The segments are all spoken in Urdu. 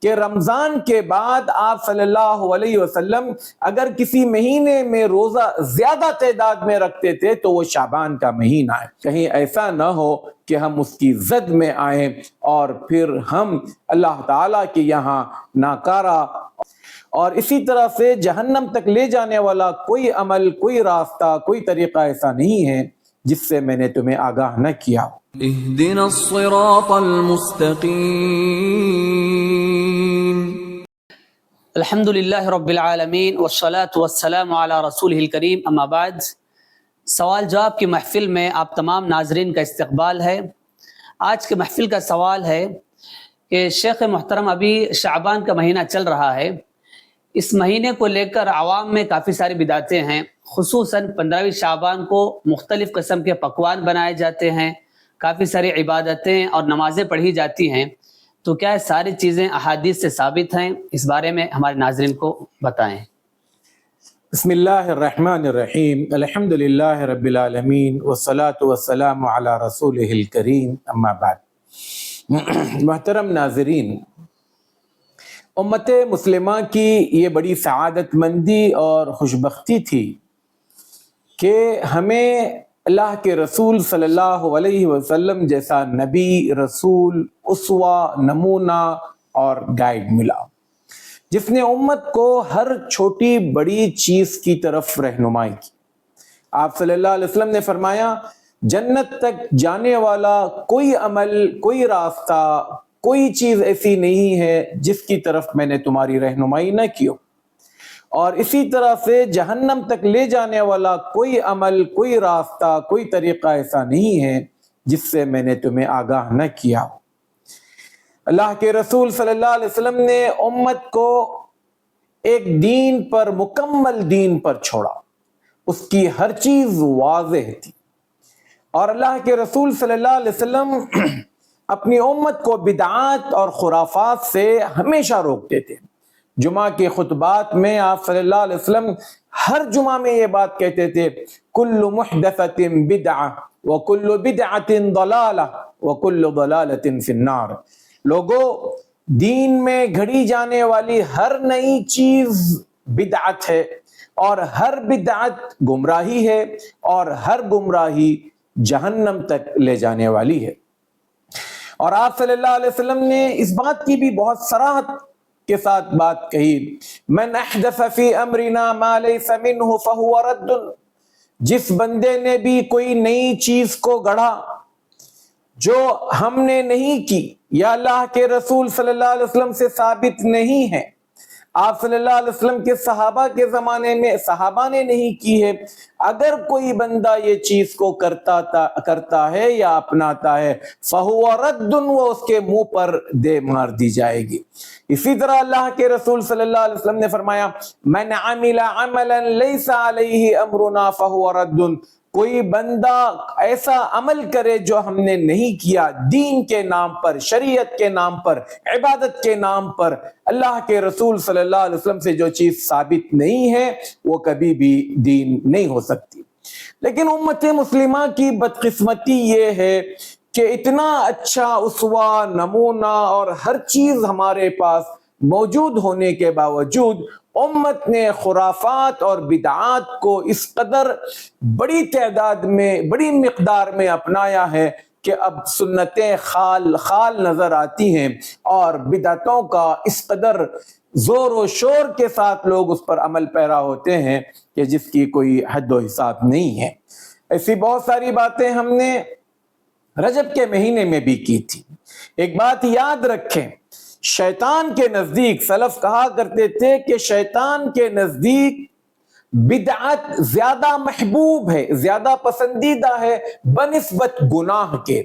کہ رمضان کے بعد آپ صلی اللہ علیہ وسلم اگر کسی مہینے میں روزہ زیادہ تعداد میں رکھتے تھے تو وہ شعبان کا مہینہ ہے. کہیں ایسا نہ ہو کہ ہم اس کی زد میں آئیں اور پھر ہم اللہ تعالیٰ کے یہاں ناکارہ اور اسی طرح سے جہنم تک لے جانے والا کوئی عمل، کوئی راستہ، کوئی طریقہ ایسا نہیں ہے جس سے میں نے تمہیں آگاہ نہ کیا. اهدنا الصراط المستقیم. الحمدللہ رب العالمین والصلاة والسلام علی رسولہ الکریم، اما بعد. سوال جواب کی محفل میں آپ تمام ناظرین کا استقبال ہے. آج کے محفل کا سوال ہے کہ شیخ محترم، ابھی شعبان کا مہینہ چل رہا ہے، اس مہینے کو لے کر عوام میں کافی ساری بدعتیں ہیں. خصوصاً 15ویں شعبان کو مختلف قسم کے پکوان بنائے جاتے ہیں، کافی ساری عبادتیں اور نمازیں پڑھی جاتی ہیں. تو کیا یہ ساری چیزیں احادیث سے ثابت ہیں؟ اس بارے میں ہمارے ناظرین کو بتائیں. بسم اللہ الرحمن الرحیم. الحمد للہ رب العالمین والصلاة والسلام علی رسولہ الکریم، اما بعد. محترم ناظرین، امت مسلمہ کی یہ بڑی سعادت مندی اور خوشبختی تھی کہ ہمیں اللہ کے رسول صلی اللہ علیہ وسلم جیسا نبی، رسول، اسوہ، نمونہ اور گائیڈ ملا، جس نے امت کو ہر چھوٹی بڑی چیز کی طرف رہنمائی کی. آپ صلی اللہ علیہ وسلم نے فرمایا، جنت تک جانے والا کوئی عمل، کوئی راستہ، کوئی چیز ایسی نہیں ہے جس کی طرف میں نے تمہاری رہنمائی نہ کی ہو، اور اسی طرح سے جہنم تک لے جانے والا کوئی عمل، کوئی راستہ، کوئی طریقہ ایسا نہیں ہے جس سے میں نے تمہیں آگاہ نہ کیا ہو. اللہ کے رسول صلی اللہ علیہ وسلم نے امت کو ایک دین پر، مکمل دین پر چھوڑا. اس کی ہر چیز واضح تھی، اور اللہ کے رسول صلی اللہ علیہ وسلم اپنی امت کو بدعات اور خرافات سے ہمیشہ روکتے تھے. جمعہ کے خطبات میں آپ صلی اللہ علیہ وسلم ہر جمعہ میں یہ بات کہتے تھے، کل محدثۃ بدعہ وکل بدعۃ ضلالہ وکل ضلالۃ فی النار. لوگو، دین میں گھڑی جانے والی ہر نئی چیز بدعت ہے، اور ہر بدعت گمراہی ہے، اور ہر گمراہی جہنم تک لے جانے والی ہے. اور آپ صلی اللہ علیہ وسلم نے اس بات کی بھی بہت صراحت کے ساتھ بات کہی، من احدث فی امرنا ما لیس منہ فہو رد. جس بندے نے بھی کوئی نئی چیز کو گڑھا جو ہم نے نہیں کی یا اللہ کے رسول صلی اللہ علیہ وسلم سے ثابت نہیں ہے، آپ صلی اللہ علیہ وسلم کے صحابہ کے زمانے میں صحابہ نے نہیں کی ہے، اگر کوئی بندہ یہ چیز کو کرتا ہے یا اپناتا ہے، فَهُوَ رَدٌّ، وہ اس کے منہ پر دے مار دی جائے گی. اسی طرح اللہ کے رسول صلی اللہ علیہ وسلم نے فرمایا، مَنْ عَمِلَ عَمَلًا لَيْسَ عَلَيْهِ أَمْرُنَا فَهُوَ رَدٌّ. کوئی بندہ ایسا عمل کرے جو ہم نے نہیں کیا، دین کے نام پر، شریعت کے نام پر، عبادت کے نام پر، اللہ کے رسول صلی اللہ علیہ وسلم سے جو چیز ثابت نہیں ہے وہ کبھی بھی دین نہیں ہو سکتی. لیکن امت مسلمہ کی بدقسمتی یہ ہے کہ اتنا اچھا اسوہ، نمونہ اور ہر چیز ہمارے پاس موجود ہونے کے باوجود امت نے خرافات اور بدعات کو اس قدر بڑی تعداد میں، بڑی مقدار میں اپنایا ہے کہ اب سنتیں خال خال نظر آتی ہیں، اور بدعتوں کا اس قدر زور و شور کے ساتھ لوگ اس پر عمل پیرا ہوتے ہیں کہ جس کی کوئی حد و حساب نہیں ہے. ایسی بہت ساری باتیں ہم نے رجب کے مہینے میں بھی کی تھی. ایک بات یاد رکھیں، شیطان کے نزدیک، سلف کہا کرتے تھے کہ شیطان کے نزدیک بدعت زیادہ محبوب ہے، زیادہ پسندیدہ ہے بنسبت گناہ کے،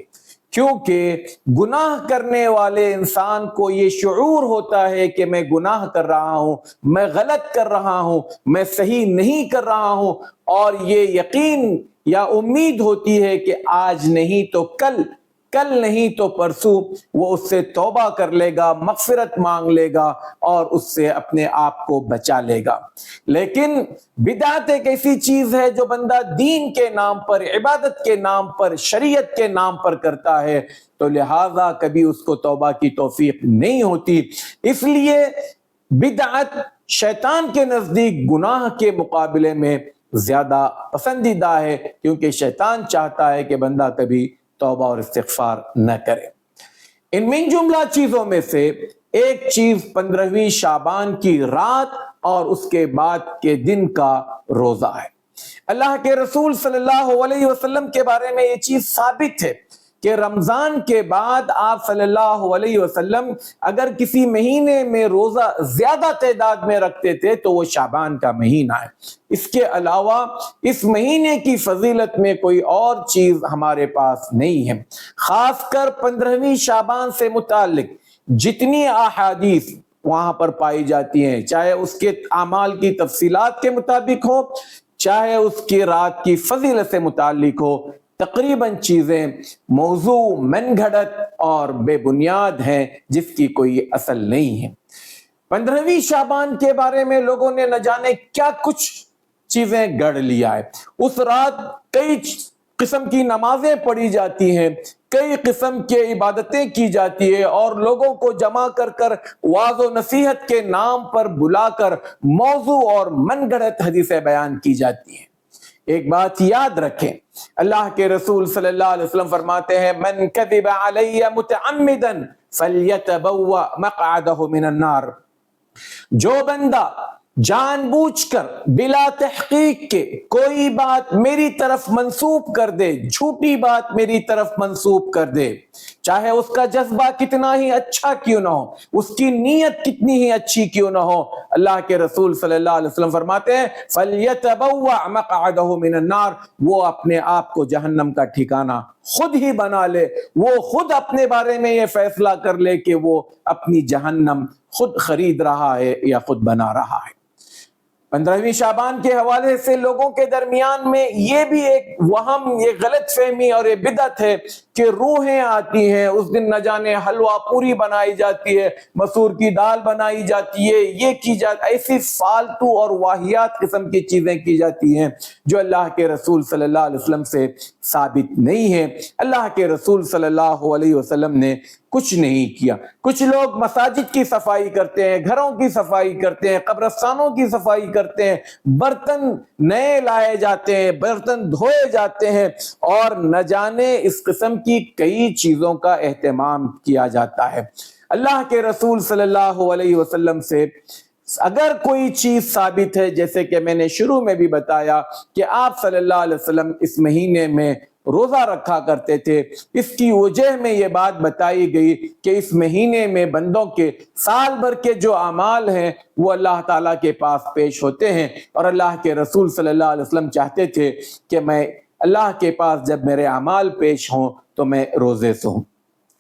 کیونکہ گناہ کرنے والے انسان کو یہ شعور ہوتا ہے کہ میں گناہ کر رہا ہوں، میں غلط کر رہا ہوں، میں صحیح نہیں کر رہا ہوں، اور یہ یقین یا امید ہوتی ہے کہ آج نہیں تو کل کل نہیں تو پرسوں وہ اس سے توبہ کر لے گا، مغفرت مانگ لے گا اور اس سے اپنے آپ کو بچا لے گا۔ لیکن بدعت ایک ایسی چیز ہے جو بندہ دین کے نام پر، عبادت کے نام پر، شریعت کے نام پر کرتا ہے، تو لہٰذا کبھی اس کو توبہ کی توفیق نہیں ہوتی۔ اس لیے بدعت شیطان کے نزدیک گناہ کے مقابلے میں زیادہ پسندیدہ ہے، کیونکہ شیطان چاہتا ہے کہ بندہ کبھی توبہ اور استغفار نہ کرے۔ ان من جملہ چیزوں میں سے ایک چیز 15ویں شعبان کی رات اور اس کے بعد کے دن کا روزہ ہے۔ اللہ کے رسول صلی اللہ علیہ وسلم کے بارے میں یہ چیز ثابت ہے کہ رمضان کے بعد آپ صلی اللہ علیہ وسلم اگر کسی مہینے میں روزہ زیادہ تعداد میں رکھتے تھے تو وہ شعبان کا مہینہ ہے۔ اس کے علاوہ اس مہینے کی فضیلت میں کوئی اور چیز ہمارے پاس نہیں ہے۔ خاص کر 15ویں شعبان سے متعلق جتنی احادیث وہاں پر پائی جاتی ہیں، چاہے اس کے اعمال کی تفصیلات کے مطابق ہو، چاہے اس کی رات کی فضیلت سے متعلق ہو، تقریباً چیزیں موضوع، من گھڑت اور بے بنیاد ہیں، جس کی کوئی اصل نہیں ہے۔ 15ویں شعبان کے بارے میں لوگوں نے نہ جانے کیا کچھ چیزیں گڑھ لیا ہے۔ اس رات کئی قسم کی نمازیں پڑھی جاتی ہیں، کئی قسم کے عبادتیں کی جاتی ہے، اور لوگوں کو جمع کر کر وعظ و نصیحت کے نام پر بلا کر موضوع اور من گھڑت حدیثیں بیان کی جاتی ہیں۔ ایک بات یاد رکھیں، اللہ کے رسول صلی اللہ علیہ وسلم فرماتے ہیں من کذب علی متعمدا فلیتبوأ مقعدہ من النار، جو بندہ جان بوجھ کر بلا تحقیق کے کوئی بات میری طرف منسوب کر دے، جھوٹی بات میری طرف منسوب کر دے، چاہے اس کا جذبہ کتنا ہی اچھا کیوں نہ ہو، اس کی نیت کتنی ہی اچھی کیوں نہ ہو، اللہ کے رسول صلی اللہ علیہ وسلم فرماتے ہیں فَلْيَتَبَوَّعْ مَقْعَدَهُ مِنَ النَّارِ، وہ اپنے آپ کو جہنم کا ٹھکانہ خود ہی بنا لے، وہ خود اپنے بارے میں یہ فیصلہ کر لے کہ وہ اپنی جہنم خود خرید رہا ہے یا خود بنا رہا ہے۔ 15ویں شعبان کے حوالے سے لوگوں کے درمیان میں یہ بھی ایک وہم، یہ غلط فہمی اور یہ بدعت ہے کہ روحیں آتی ہیں، اس دن نہ جانے حلوہ پوری بنائی جاتی ہے، مسور کی دال بنائی جاتی ہے، یہ کی جاتی، ایسی فالتو اور واہیات قسم کی چیزیں کی جاتی ہیں جو اللہ کے رسول صلی اللہ علیہ وسلم سے ثابت نہیں ہے۔ اللہ کے رسول صلی اللہ علیہ وسلم نے کچھ نہیں کیا۔ کچھ لوگ مساجد کی صفائی کرتے ہیں، گھروں کی صفائی کرتے ہیں، قبرستانوں کی صفائی کرتے ہیں، برتن نئے لائے جاتے ہیں، برتن دھوئے جاتے ہیں، اور نہ جانے اس قسم کی کئی چیزوں کا اہتمام کیا جاتا ہے۔ اللہ کے رسول صلی اللہ علیہ وسلم سے اگر کوئی چیز ثابت ہے، جیسے کہ میں نے شروع میں بھی بتایا کہ آپ صلی اللہ علیہ وسلم اس مہینے میں روزہ رکھا کرتے تھے، اس کی وجہ میں یہ بات بتائی گئی کہ اس مہینے میں بندوں کے سال بھر کے جو اعمال ہیں وہ اللہ تعالیٰ کے پاس پیش ہوتے ہیں، اور اللہ کے رسول صلی اللہ علیہ وسلم چاہتے تھے کہ میں اللہ کے پاس جب میرے اعمال پیش ہوں تو میں روزے سے ہوں۔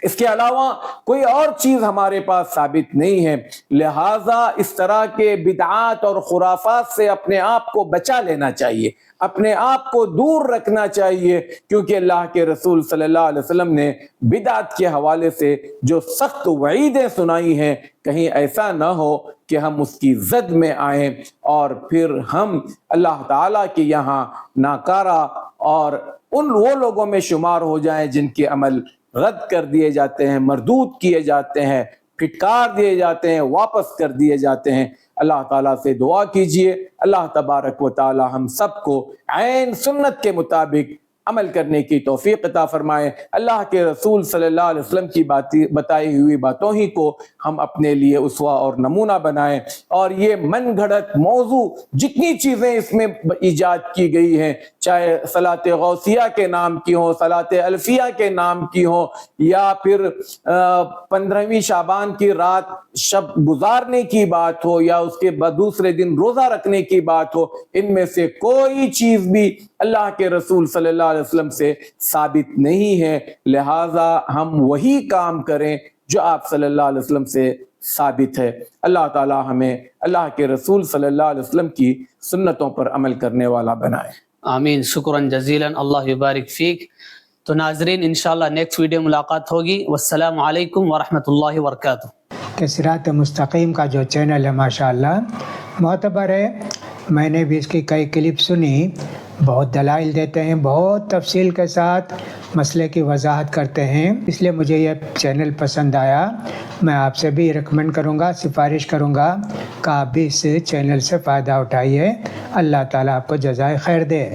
اس کے علاوہ کوئی اور چیز ہمارے پاس ثابت نہیں ہے، لہٰذا اس طرح کے بدعات اور خرافات سے اپنے آپ کو بچا لینا چاہیے، اپنے آپ کو دور رکھنا چاہیے، کیونکہ اللہ کے رسول صلی اللہ علیہ وسلم نے بدعت کے حوالے سے جو سخت وعیدیں سنائی ہیں، کہیں ایسا نہ ہو کہ ہم اس کی زد میں آئیں اور پھر ہم اللہ تعالیٰ کے یہاں ناکارہ اور وہ لوگوں میں شمار ہو جائیں جن کے عمل رد کر دیے جاتے ہیں، مردود کیے جاتے ہیں، پھٹکار دیے جاتے ہیں، واپس کر دیے جاتے ہیں۔ اللہ تعالیٰ سے دعا کیجئے اللہ تبارک و تعالی ہم سب کو عین سنت کے مطابق عمل کرنے کی توفیق عطا فرمائے۔ اللہ کے رسول صلی اللہ علیہ وسلم کی بتائی ہوئی باتوں ہی کو ہم اپنے لیے اسوہ اور نمونہ بنائیں، اور یہ من گھڑت موضوع جتنی چیزیں اس میں ایجاد کی گئی ہیں، چاہے صلاۃ غوثیہ کے نام کی ہوں، صلاۃ الفیہ کے نام کی ہوں، یا پھر 15ویں شعبان کی رات شب گزارنے کی بات ہو، یا اس کے دوسرے دن روزہ رکھنے کی بات ہو، ان میں سے کوئی چیز بھی اللہ کے رسول صلی اللہ علیہ وسلم سے ثابت نہیں ہے، لہٰذا ہم وہی کام کریں جو آپ صلی اللہ علیہ وسلم سے ثابت ہے۔ اللہ تعالی ہمیں اللہ کے رسول صلی اللہ علیہ وسلم کی سنتوں پر عمل کرنے والا بنائے۔ آمین، شکراً جزیلاً، اللہ یبارک فیک۔ تو ناظرین انشاءاللہ نیکسٹ ویڈیو ملاقات ہوگی. والسلام علیکم ورحمۃ اللہ وبرکاتہ. کہ صراط مستقیم کا جو چینل ہے ماشاءاللہ معتبر ہے. میں نے بھی اس کی کئی کلپ سنی، بہت دلائل دیتے ہیں، بہت تفصیل کے ساتھ مسئلے کی وضاحت کرتے ہیں، اس لیے مجھے یہ چینل پسند آیا. میں آپ سے بھی ریکمینڈ کروں گا، سفارش کروں گا کہ آپ بھی اس چینل سے فائدہ اٹھائیے. اللہ تعالیٰ آپ کو جزائے خیر دے.